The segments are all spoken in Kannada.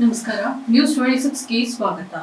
ನಮಸ್ಕಾರ, ನ್ಯೂಸ್ 26ಗೆ ಸ್ವಾಗತ.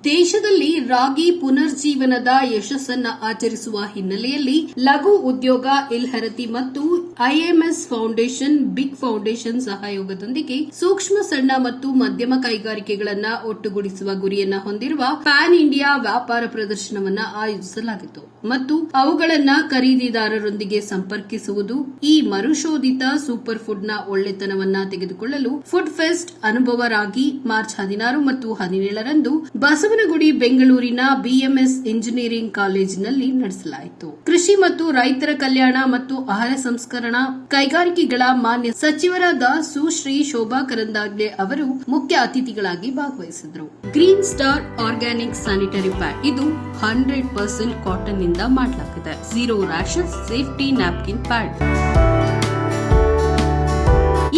ದೇಶದಲ್ಲಿ ರಾಗಿ ಪುನರ್ಜೀವನದ ಯಶಸ್ಸನ್ನ ಆಚರಿಸುವ ಹಿನ್ನೆಲೆಯಲ್ಲಿ ಲಘು ಉದ್ಯೋಗ ಇಲ್ಹರತಿ ಮತ್ತು ಐಎಂಎಸ್ ಫೌಂಡೇಶನ್ ಬಿಗ್ ಫೌಂಡೇಶನ್ ಸಹಯೋಗದೊಂದಿಗೆ ಸೂಕ್ಷ್ಮ ಸಣ್ಣ ಮತ್ತು ಮಧ್ಯಮ ಕೈಗಾರಿಕೆಗಳನ್ನ ಒಟ್ಟುಗೂಡಿಸುವ ಗುರಿಯನ್ನ ಹೊಂದಿರುವ ಪ್ಯಾನ್ ಇಂಡಿಯಾ ವ್ಯಾಪಾರ ಪ್ರದರ್ಶನವನ್ನ ಆಯೋಜಿಸಲಾಗಿತ್ತು ಮತ್ತು ಅವುಗಳನ್ನ ಖರೀದಿದಾರರೊಂದಿಗೆ ಸಂಪರ್ಕಿಸುವುದು ಈ ಮರುಶೋಧಿತ ಸೂಪರ್ ಫುಡ್ನ ಒಳ್ಳೆತನವನ್ನ ತೆಗೆದುಕೊಳ್ಳಲು ಫುಡ್ ಫೆಸ್ಟ್ ಅನುಭವ ರಾಗಿ ಮಾರ್ಚ್ 16 ಮತ್ತು 17ರಂದು ಬಸವನಗುಡಿ ಬೆಂಗಳೂರಿನ ಬಿಎಂಎಸ್ ಇಂಜಿನಿಯರಿಂಗ್ ಕಾಲೇಜಿನಲ್ಲಿ ನಡೆಸಲಾಯಿತು. ಕೃಷಿ ಮತ್ತು ರೈತರ ಕಲ್ಯಾಣ ಮತ್ತು ಆಹಾರ ಸಂಸ್ಕರಣಾ ಕೈಗಾರಿಕೆಗಳ ಮಾನ್ಯ ಸಚಿವರಾದ ಸುಶ್ರೀ ಶೋಭಾ ಕರಂದಾಜೆ ಅವರು ಮುಖ್ಯ ಅತಿಥಿಗಳಾಗಿ ಭಾಗವಹಿಸಿದರು. Green star organic sanitary pad ಇದು 100% ಕಾಟನ್ ನಿಂದ ಮಾಡಲಾಗಿದೆ. 0 ರ್ಯಾಷಸ್ ಸೇಫ್ಟಿ ನ್ಯಾಪ್ಕಿನ್ ಪ್ಯಾಡ್.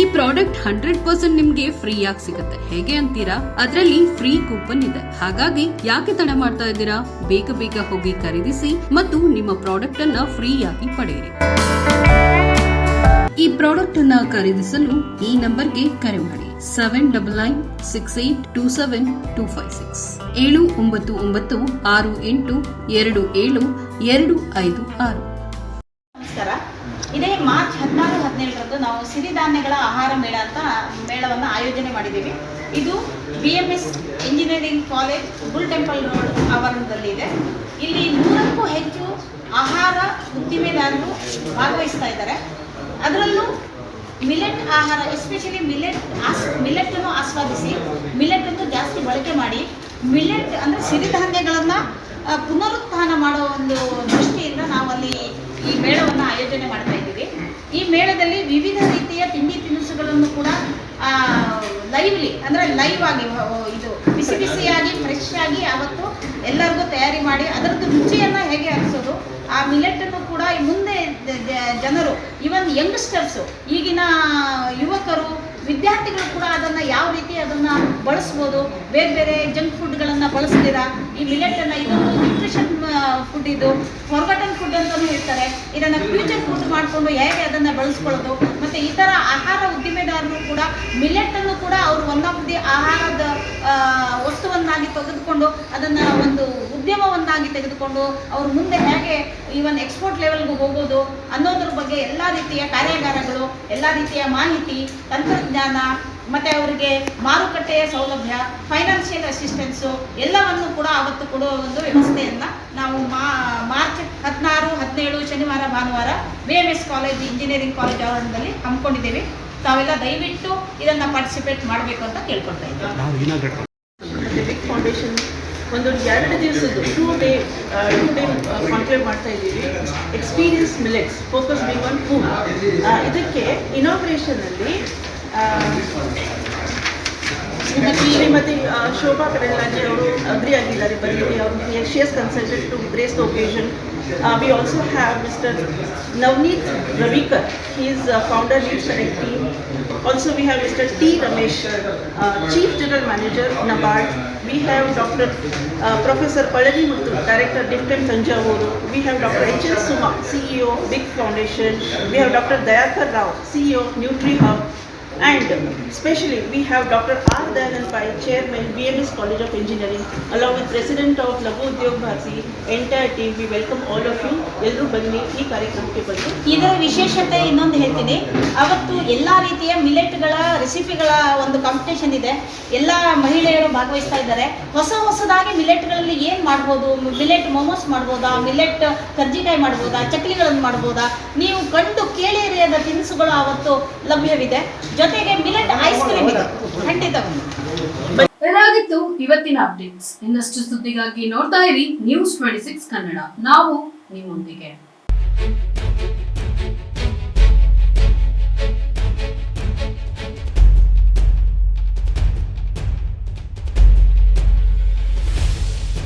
ಈ ಪ್ರಾಡಕ್ಟ್ 100% ನಿಮ್ಗೆ ಫ್ರೀ ಆಗಿ ಸಿಗುತ್ತೆ. ಹೇಗೆ ಅಂತೀರಾ? ಅದರಲ್ಲಿ ಫ್ರೀ ಕೂಪನ್ ಇದೆ. ಹಾಗಾಗಿ ಯಾಕೆ ತಡ ಮಾಡ್ತಾ ಇದ್ದೀರಾ? ಬೇಗ ಹೋಗಿ ಖರೀದಿಸಿ ಮತ್ತು ನಿಮ್ಮ ಪ್ರಾಡಕ್ಟ್ ಅನ್ನ ಫ್ರೀ ಆಗಿ ಪಡೆಯಿರಿ. ಈ ಪ್ರಾಡಕ್ಟ್ ಅನ್ನ ಖರೀದಿಸಲು ಈ ನಂಬರ್ಗೆ ಕರೆ ಮಾಡಿ 7996827256 79968272256. ನಮಸ್ಕಾರ. ಇದೇ ಮಾರ್ಚ್ 16-17ರಂದು ನಾವು ಸಿರಿಧಾನ್ಯಗಳ ಆಹಾರ ಮೇಳವನ್ನು ಆಯೋಜನೆ ಮಾಡಿದ್ದೀವಿ. ಇದು BMS engineering college bull temple road ಆವರಣದಲ್ಲಿದೆ. ಇಲ್ಲಿ 100ಕ್ಕೂ ಹೆಚ್ಚು ಆಹಾರ ಉದ್ದಿಮೆದಾರರು ಭಾಗವಹಿಸ್ತಾ ಇದ್ದಾರೆ. ಅದರಲ್ಲೂ ಮಿಲೆಟ್ ಆಹಾರ, ಎಸ್ಪೆಷಲಿ ಮಿಲೆಟನ್ನು ಆಸ್ವಾದಿಸಿ ಮಿಲೆಟನ್ನು ಜಾಸ್ತಿ ಬಳಕೆ ಮಾಡಿ ಮಿಲೆಟ್ ಅಂದರೆ ಸಿರಿಧಾನ್ಯಗಳನ್ನು ಪುನರುತ್ಥಾನ ಮಾಡೋ ಒಂದು ದೃಷ್ಟಿಯಿಂದ ನಾವಲ್ಲಿ ಈ ಮೇಳವನ್ನು ಆಯೋಜನೆ ಮಾಡ್ತಾ ಇದ್ದೀವಿ. ಈ ಮೇಳದಲ್ಲಿ ವಿವಿಧ ರೀತಿಯ ತಿಂಡಿ ತಿನಿಸುಗಳನ್ನು ಕೂಡ ಲೈವ್ ಆಗಿ ಇದು ಬಿಸಿಯಾಗಿ ಫ್ರೆಶ್ ಆಗಿ ಅವತ್ತು ಎಲ್ಲರಿಗೂ ತಯಾರಿ ಮಾಡಿ ಅದರದ್ದು ರುಚಿಯನ್ನು ಹೇಗೆ ಅನಿಸೋದು, ಆ ಮಿಲೆಟನ್ನು ಕೂಡ ಮುಂದೆ ಜನರು ಇವನ್ ಯಂಗ್ಸ್ಟರ್ಸು, ಈಗಿನ ಯುವಕರು, ವಿದ್ಯಾರ್ಥಿಗಳು ಕೂಡ ಅದನ್ನು ಯಾವ ರೀತಿ ಅದನ್ನು ಬಳಸ್ಬೋದು, ಬೇರೆ ಜಂಕ್ ಫುಡ್ಗಳನ್ನು ಬಳಸ್ತೀರ ಈ ಮಿಲೆಟನ್ನು. ಇದೊಂದು ನ್ಯೂಟ್ರಿಷನ್ ಫುಡ್, ಇದು ಫಾರ್ಗಟನ್ ಫುಡ್ ಅಂತಲೂ ಹೇಳ್ತಾರೆ. ಇದನ್ನು ಫ್ಯೂಚರ್ ಫುಡ್ ಮಾಡಿಕೊಂಡು ಹೇಗೆ ಅದನ್ನು ಬಳಸ್ಕೊಳ್ಳೋದು. ಮತ್ತು ಈ ಥರ ಆಹಾರ ಉದ್ದಿಮೆದಾರರು ಕೂಡ ಮಿಲೆಟನ್ನು ಕೂಡ ಅವರು ಒನ್ ಆಫ್ ದಿ ಆಹಾರದ ವಸ್ತುವನ್ನಾಗಿ ತೆಗೆದುಕೊಂಡು ಅದನ್ನು ಒಂದು ಉದ್ಯಮವನ್ನಾಗಿ ತೆಗೆದುಕೊಂಡು ಅವರು ಮುಂದೆ ಹೇಗೆ ಈವನ್ ಎಕ್ಸ್ಪೋರ್ಟ್ ಲೆವೆಲ್ಗೂ ಹೋಗೋದು ಅನ್ನೋದ್ರ ಬಗ್ಗೆ ಎಲ್ಲ ರೀತಿಯ ಕಾರ್ಯಾಗಾರಗಳು, ಎಲ್ಲ ರೀತಿಯ ಮಾಹಿತಿ, ತಂತ್ರಜ್ಞಾನ ಮತ್ತು ಅವರಿಗೆ ಮಾರುಕಟ್ಟೆಯ ಸೌಲಭ್ಯ, ಫೈನಾನ್ಷಿಯಲ್ ಅಸಿಸ್ಟೆನ್ಸು ಎಲ್ಲವನ್ನು ಕೂಡ ಅವತ್ತು ಕೊಡುವ ಒಂದು ವ್ಯವಸ್ಥೆಯನ್ನು ನಾವು ಮಾರ್ಚ್ 16, 17 ಶನಿವಾರ ಭಾನುವಾರ BMS ಕಾಲೇಜ್ ಇಂಜಿನಿಯರಿಂಗ್ ಕಾಲೇಜ್ ಆವರಣದಲ್ಲಿ ಹಮ್ಮಿಕೊಂಡಿದ್ದೇವೆ. ತಾವೆಲ್ಲ ದಯವಿಟ್ಟು ಇದನ್ನು ಪಾರ್ಟಿಸಿಪೇಟ್ ಮಾಡಬೇಕು ಅಂತ ಕೇಳ್ಕೊಳ್ತಾ ಇದ್ದೀವಿ. ಬಿಗ್ ಫೌಂಡೇಶನ್ ಒಂದು 2 ದಿವಸದ್ದು 2 ಡೇ ಕಾನ್ಕ್ಲೇವ್ ಮಾಡ್ತಾ ಇದ್ದೀವಿ. Experience millets focus being on food. ಇದಕ್ಕೆ ಇನಾಗ್ರೇಷನಲ್ಲಿ ಶ್ರೀಮತಿ ಶೋಭಾ ಕರಂದ್ಲಾಜೆ ಅವರು ಅಗ್ರಿ ಆಗಿದ್ದಾರೆ ಬರಲಿಕ್ಕೆ. ಅವರು she has consulted to grace the occasion. We also have Mr. Navneet Ravikar. He is founder, lead select team. Also we have Mr. T. Ramesh, Chief General Manager, NABARD. We have Dr. Professor Palani Muthu, Director, DIFTEM Tanjavuru. We have Dr. H.L. Suma, CEO, Big Foundation. We have Dr. Dayakar Rao, CEO, NutriHub. And especially we have Dr. R. Dayanand Pai, Chairman, BMS College of Engineering, along with President of Laghu Udyog Bharati, entire team. We welcome all of you. ಎಲ್ಲರೂ ಬನ್ನಿ ಈ ಕಾರ್ಯಕ್ರಮಕ್ಕೆ ಬನ್ನಿ. ಇದರ ವಿಶೇಷತೆ ಇನ್ನೊಂದು ಹೇಳ್ತೀನಿ. ಅವತ್ತು ಎಲ್ಲ ರೀತಿಯ ಮಿಲೆಟ್ಗಳ ರೆಸಿಪಿಗಳ ಒಂದು ಕಾಂಪಿಟೇಷನ್ ಇದೆ. ಎಲ್ಲ ಮಹಿಳೆಯರು ಭಾಗವಹಿಸ್ತಾ ಇದ್ದಾರೆ. ಹೊಸದಾಗಿ ಮಿಲೆಟ್ಗಳಲ್ಲಿ ಏನು ಮಾಡ್ಬೋದು, ಮಿಲೆಟ್ ಮೋಮೋಸ್ ಮಾಡ್ಬೋದಾ, ಮಿಲೆಟ್ ಕರ್ಜಿಕಾಯಿ ಮಾಡ್ಬೋದಾ, ಚಕ್ಲಿಗಳನ್ನು ಮಾಡ್ಬೋದಾ, ನೀವು ಕಂಡು ಕೇಳಿರಿಯದ ತಿನಿಸುಗಳು ಅವತ್ತು ಲಭ್ಯವಿದೆ. ಜೊತೆಗೆ ಮಿಲೆಟ್ ಐಸ್ ಕ್ರೀಮ್ ಇದೆ ಖಂಡಿತ. ಇದಾಗಿತ್ತು ಇವತ್ತಿನ ಅಪ್ಡೇಟ್ಸ್. ಇನ್ನಷ್ಟು ಸುದ್ದಿಗಾಗಿ ನೋಡ್ತಾ ಇರಿ ನ್ಯೂಸ್ 26 ಕನ್ನಡ. ನಾವು ನಿಮ್ಮೊಂದಿಗೆ.